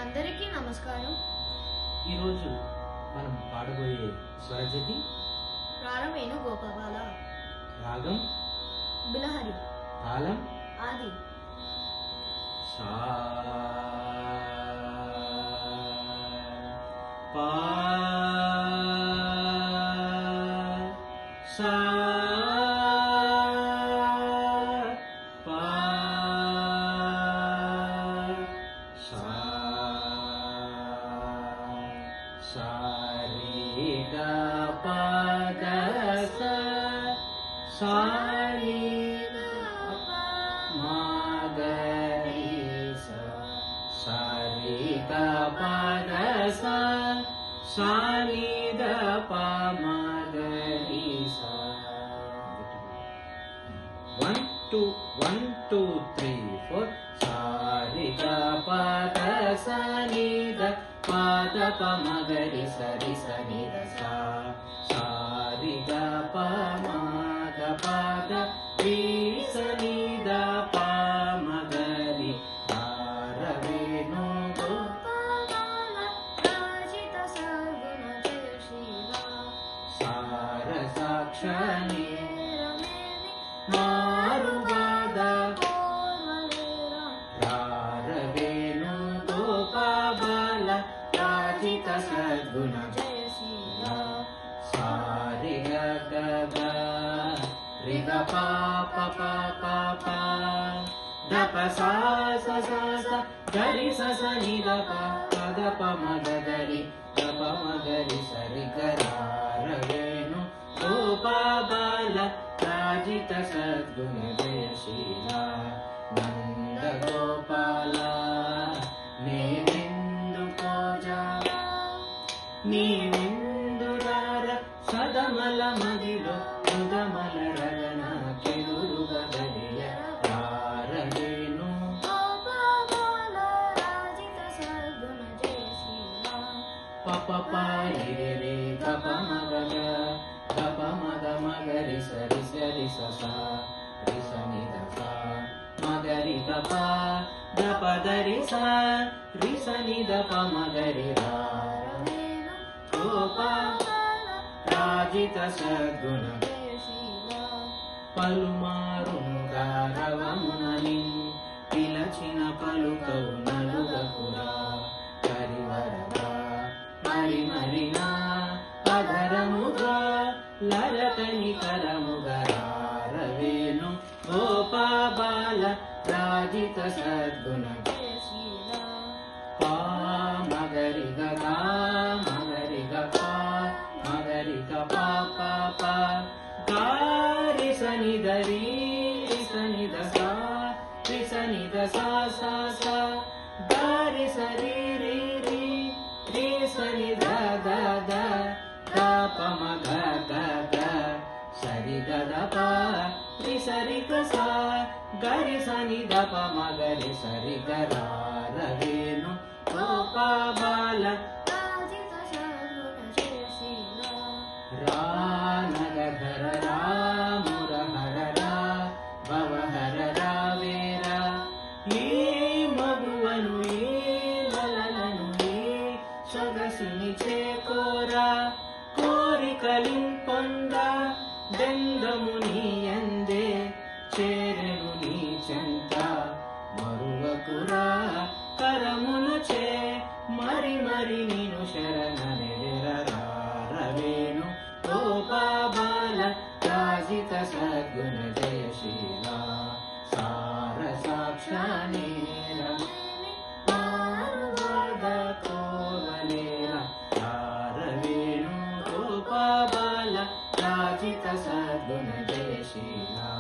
అందరికీ నమస్కారం. ఈరోజు మనం పాడబోయే స్వరజతి రారం వేణుగోపాల, రాగం బిలహరి, తాళం ఆది. సా పా సా పా సా సా రే గ ప ద స సా రే మా గ రి స సా రే గ ప ద స సా ని ద ప మ గ రి స. 1 2 1 2 3 4 సా రే గ ప ద స ని ద ప ద ప మ గ రి స రి స ని ద స సా రి గ ప మ గ ప ద రి స ని ద ప మ గ రి ర వేణు రాజిత సర్గుణ జయ శ్రీరామ, సార సాక్షాని మారువాద రార వేణు గోపాల రాజిత సద్గుణ జయ శ్రీరామ. సారి గ గ గ రి గ ప ప ప ప ప ద ప సా స స స గ రి స స ని ద ప ప ద ప మ గ గ రి ద ప మ గ రి స రి గ ర వేణు గోపాల రాజిత సద్గుణ జయ శ్రీరా నంద గోపాల నేనెందు పూజా నీవెందురార సదమల మదిలో సుగమల రగన కెదురుగ గడియ రారవేణు గోపాల రాజిత సర్గుణ జయ శ్రీరామ. పప పారి రే గప మగ గప మగ మగ రి స రి స రి స స రి స ని ద స మగ రి గప గప ద రి స రి స ని ద ప మగ రి రా గోపాల రాజిత సద్గుణ జయ శ్రీరామ. పలుమారును గారవమునని పిలచిన పలుకవు నలుగకురా కరివరగా మరి మరినా అధరముగా లరకని కరముగా రారవేణు గోపాల రాజిత సద్గుణ జయ శ్రీరామ. పా మగరి గగా మగరి గపా మగరి గపా పా పా గారి సని దరి సని దసా రి సని దసా సా సా గారి సరి రి రి రి సని ద ద ద ద ప మ గ గ గ సరి గ ద ప రి సరి గ సా గరి సని ద ప మ గ రి సరి గ ర వేణు గోపాల రాజిత సర్గుణ జయ శ్రీరామ. రా నగధర రా మురహర రా భవహర రా వేర ఈ మగువను ఈ లలలను ఈ సొగసిని చేకోరా కోరికలింపొంద దెందము నీ ఎందే చేరెను నీ చెంత మరువకురా కరములు చే మరి మరి నేను శరణెరవేణు గోపాల రాజిత సద్గుణ జయ శ్రీరా సార సాక్షానేర మారువాద కోవలేర రారవేణు గోపాల రాజిత సద్గుణ జయ శ్రీరా.